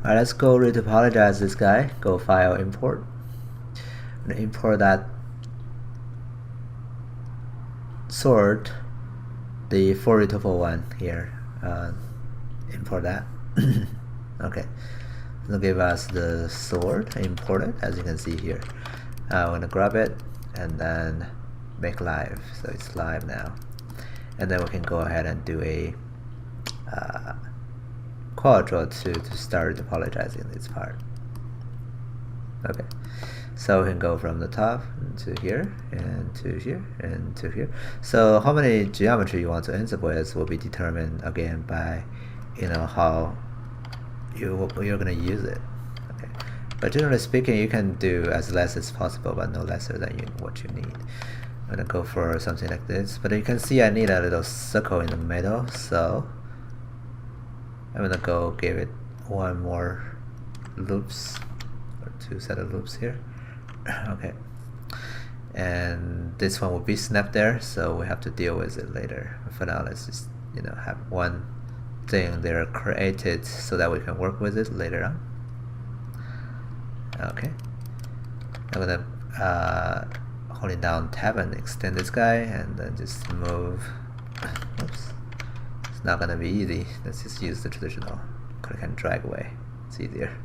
Alright, let's go retopologize this guy. Go file import. And import that sort, the for Retopo one here. Import that. Okay. It'll give us the sort, import it, as you can see here. I'm gonna grab it and then make live, so it's live now. And then we can go ahead and do a quadro to start topologizing this part. Okay, so we can go from the top to here and to here and to here. So how many geometry you want to end up with will be determined again by, how you're gonna use it. Okay, but generally speaking, you can do as less as possible, but no lesser than what you need. I'm gonna go for something like this, but you can see I need a little circle in the middle, so I'm gonna go give it one more loops, or two set of loops here. Okay, and this one will be snapped there, so we have to deal with it later. For now, let's just have one thing there created so that we can work with it later on. Okay, I'm gonna holding down tab and extend this guy, and then just move. Oops, it's not gonna be easy. Let's just use the traditional click and drag way. It's easier.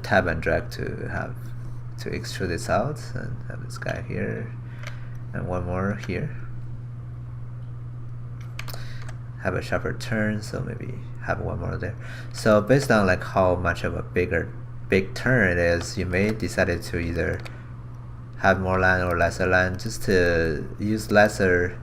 Tab and drag to extrude this out, and have this guy here and one more here. Have a sharper turn, so maybe have one more there. So based on like how much of a big turn it is, you may decide to either have more line or lesser line. Just to use lesser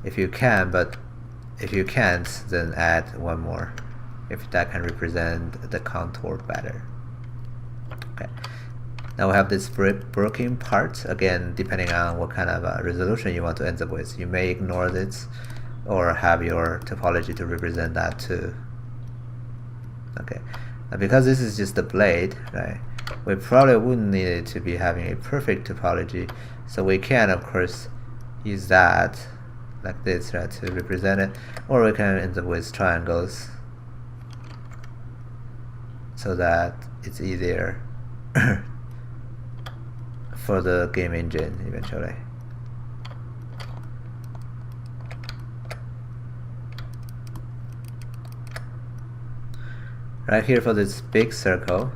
if you can, but if you can't, then add one more if that can represent the contour better. Okay. Now we have this broken part. Again, depending on what kind of resolution you want to end up with, you may ignore this or have your topology to represent that too. Okay, now because this is just a blade, right, we probably wouldn't need it to be having a perfect topology, so we can of course use that like this, right, to represent it, or we can end up with triangles so that it's easier for the game engine eventually. Right here for this big circle,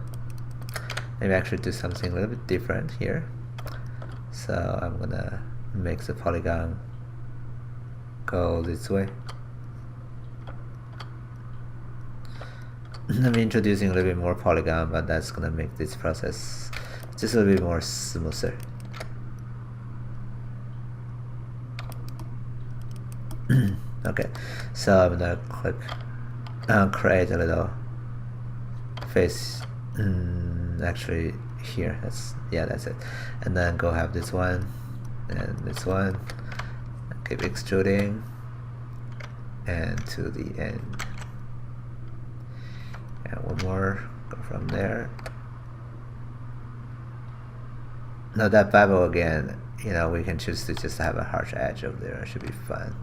maybe actually do something a little bit different here. So I'm gonna make the polygon go this way. I'm introducing a little bit more polygon, but that's gonna make this process just a little bit more smoother. Okay, so I'm gonna click create a little face. Actually here, that's it, and then go have this one and this one, keep extruding and to the end, and one more, go from there. Now that bevel again, we can choose to just have a harsh edge over there. It should be fun.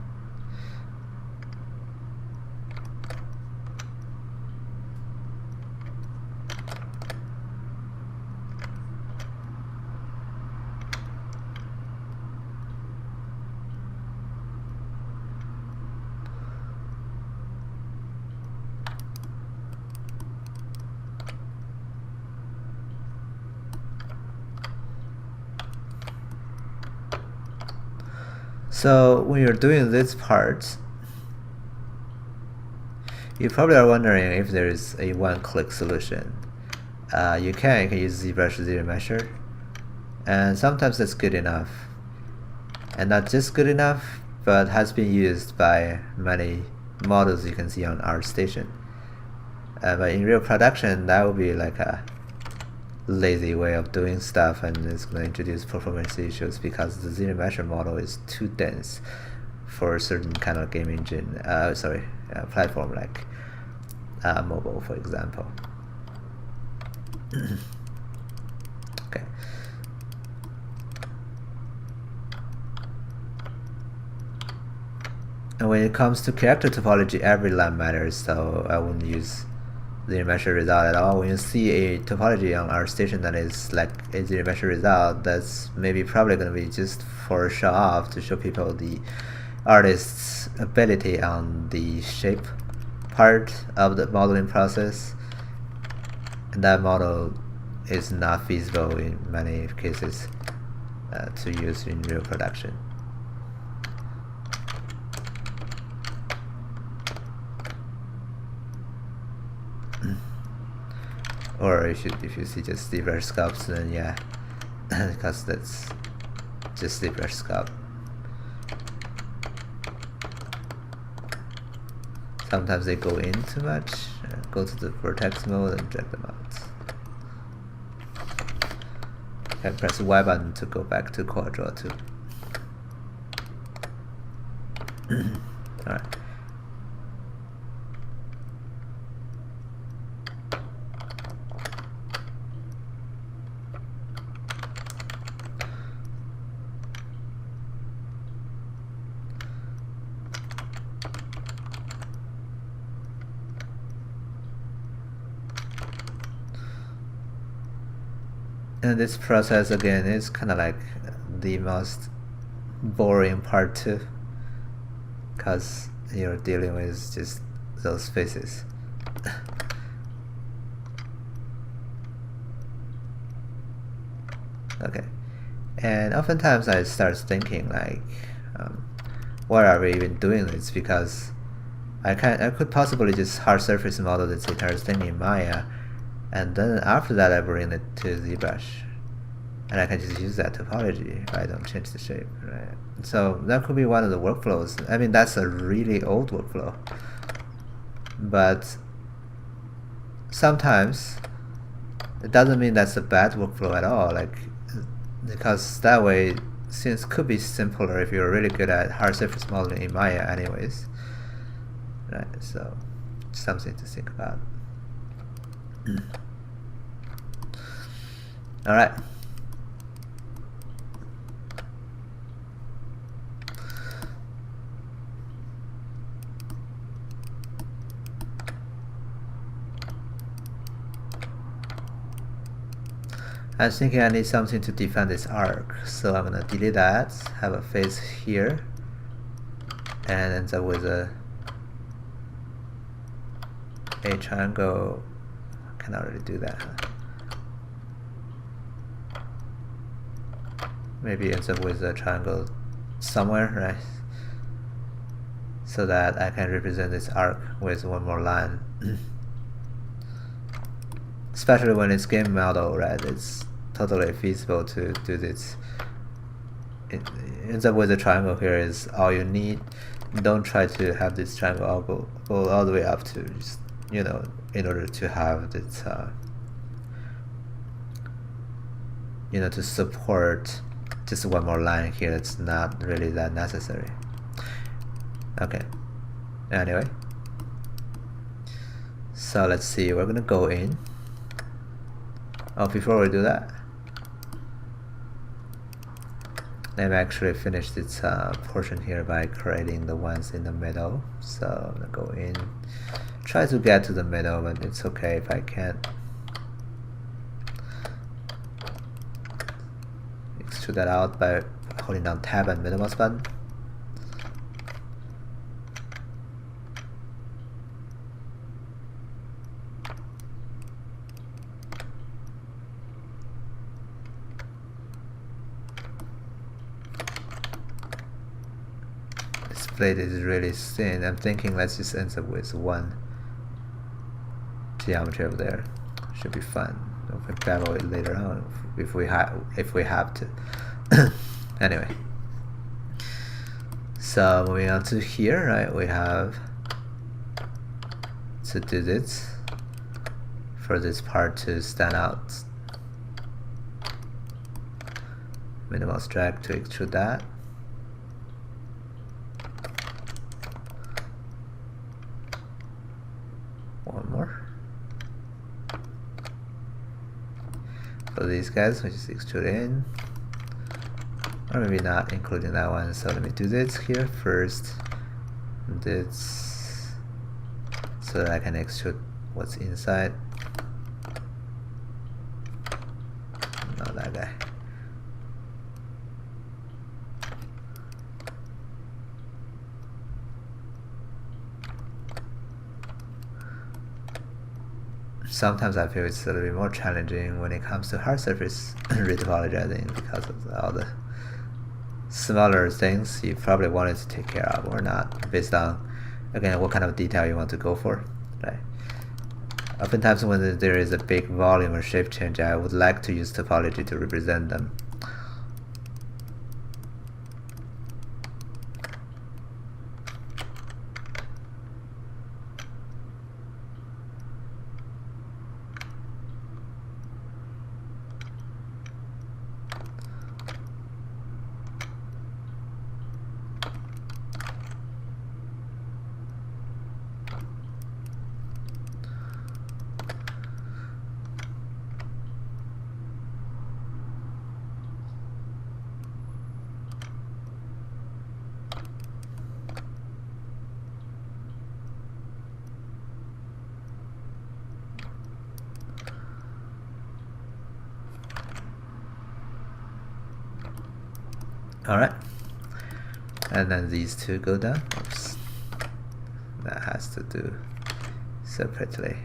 So when you're doing this part, you probably are wondering if there is a one-click solution. You can use ZBrush ZRemesher, and sometimes that's good enough, and not just good enough, but has been used by many models you can see on ArtStation. But in real production, that would be like a lazy way of doing stuff, and it's going to introduce performance issues because the ZRemesher model is too dense for a certain kind of game engine, platform like mobile, for example. Okay. And when it comes to character topology, every line matters, so I wouldn't use zero measure result at all. When you see a topology on our station that is like a zero measure result, that's maybe probably going to be just for show off to show people the artist's ability on the shape part of the modeling process. And that model is not feasible in many cases to use in real production. Or if you see just ZBrush sculpts, then yeah, because that's just ZBrush sculpt. Sometimes they go in too much. Go to the vertex mode and drag them out. And press the Y button to go back to Quad Draw 2. Alright. And this process again is kind of like the most boring part too, because you're dealing with just those faces. Okay, and oftentimes I start thinking like, why are we even doing this? Because I could possibly just hard surface model this entire thing in Maya, and then after that I bring it to ZBrush, and I can just use that topology if I don't change the shape, right? So that could be one of the workflows. I mean, that's a really old workflow, but sometimes it doesn't mean that's a bad workflow at all, like, because that way since could be simpler if you're really good at hard surface modeling in Maya anyways, right? So something to think about. All right. I was thinking I need something to define this arc, so I'm gonna delete that, have a face here, and ends up with a triangle. Cannot really do that. Maybe ends up with a triangle somewhere, right? So that I can represent this arc with one more line. Especially when it's game model, right? It's totally feasible to do this. It ends up with a triangle here is all you need. Don't try to have this triangle all go all the way up to just, you know, in order to have this, you know, to support just one more line here. It's not really that necessary. Okay. Anyway, so let's see. We're gonna go in. Oh, before we do that, let me actually finish this portion here by creating the ones in the middle. So I'm gonna go in, try to get to the middle, but it's okay if I can't. Extrude that out by holding down Tab and middle mouse button. This blade is really thin. I'm thinking let's just end up with one geometry over there. Should be fun. We can bevel it later on if we have to. Anyway, so moving on to here, right? We have to do this for this part to stand out. Middle mouse drag to extrude that. One more. for these guys, which is extrude in, or maybe not including that one. So let me do this here first, this, so that I can extrude what's inside. Not that guy. Sometimes I feel it's a little bit more challenging when it comes to hard surface retopology, I think, because of all the smaller things you probably wanted to take care of or not, based on, again, what kind of detail you want to go for, right? Oftentimes when there is a big volume or shape change, I would like to use topology to represent them. Alright, and then these two go down. Oops. That has to do separately.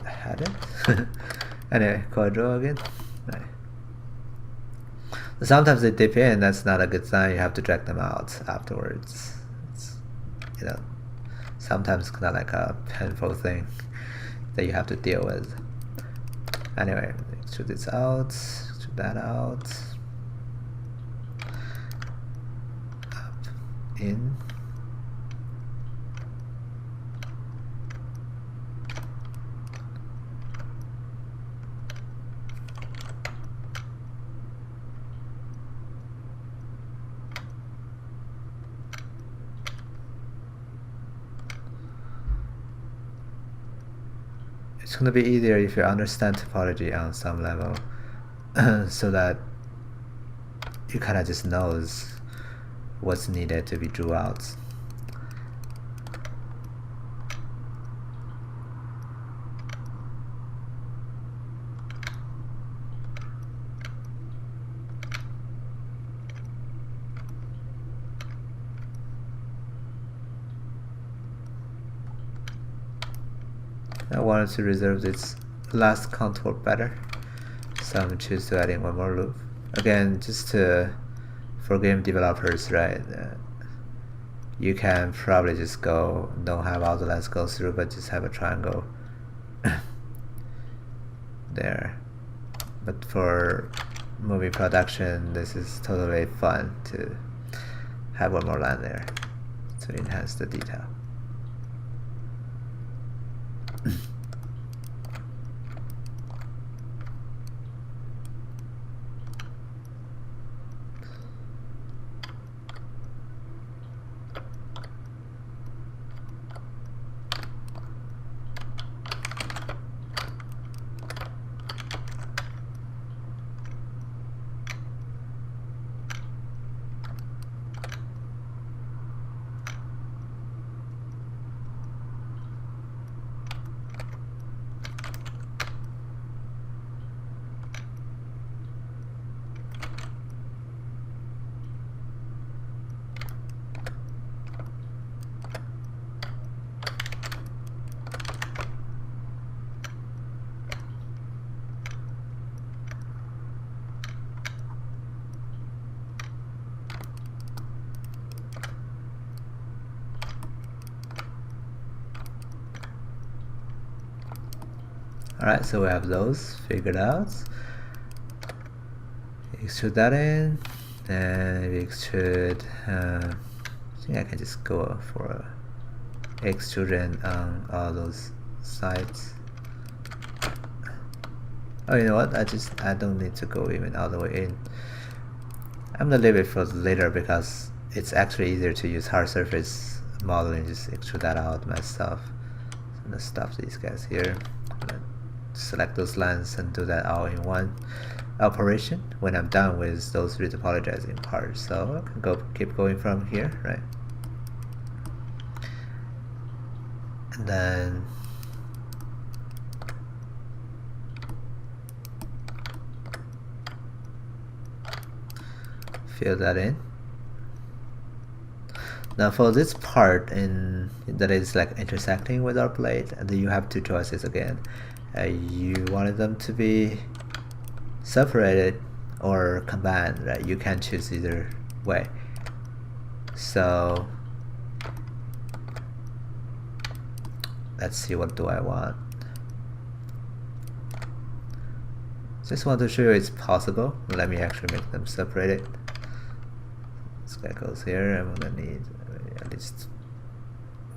Had it. Anyway, quadro again. Right. Sometimes they dip in, that's not a good sign. You have to drag them out afterwards. It's, you know, sometimes kind of like a painful thing that you have to deal with. Anyway, extrude this out, extrude that out, up, in. It's going to be easier if you understand topology on some level, so that you kind of just knows what's needed to be drew out. I wanted to reserve this last contour better, so I'm going to choose to add in one more loop. Again, just for game developers, right? You can probably just go, don't have all the lines go through, but just have a triangle there. But for movie production, this is totally fun to have one more line there to enhance the detail. Alright, so we have those figured out. Extrude that in, and we extrude. I think I can just go for a extrusion on all those sides. Oh, you know what? I don't need to go even all the way in. I'm gonna leave it for later because it's actually easier to use hard surface modeling. Just extrude that out myself. So I'm gonna stop these guys here. I'm gonna select those lines and do that all in one operation when I'm done with those retopologizing parts. So I can keep going from here, right? And then fill that in. Now for this part that is like intersecting with our blade, and then you have two choices again. You wanted them to be separated or combined, right? You can choose either way. So let's see, what do I want? Just want to show you it's possible. Let me actually make them separated. This guy goes here. I'm gonna need at least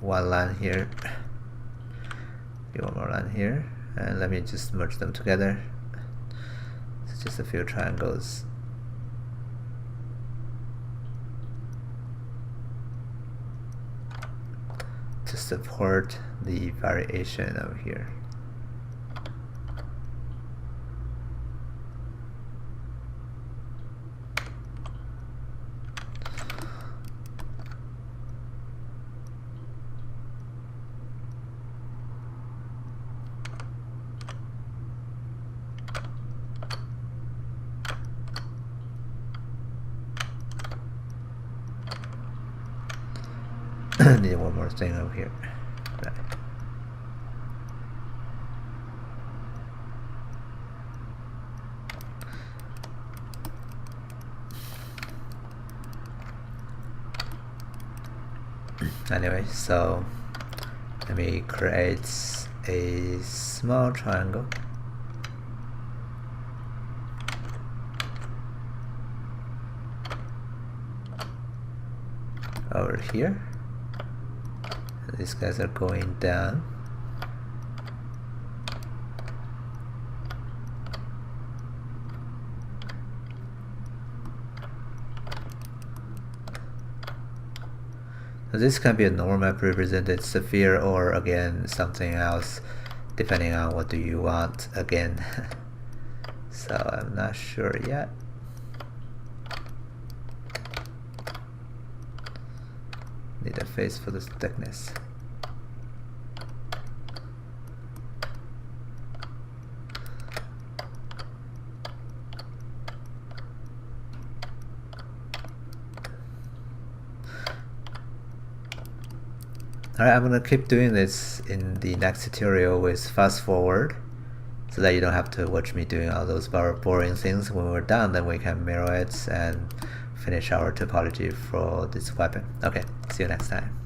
one line here, one more line here, and let me just merge them together. It's just a few triangles. To support the variation over here. Need one more thing over here. Right. Anyway, so let me create a small triangle. Over here. These guys are going down. So this can be a normal map represented sphere, or again something else, depending on what do you want again. So I'm not sure yet. Need a face for this thickness. Alright, I'm gonna keep doing this in the next tutorial with fast forward, so that you don't have to watch me doing all those boring things. When we're done, then we can mirror it and finish our topology for this weapon. Okay, see you next time.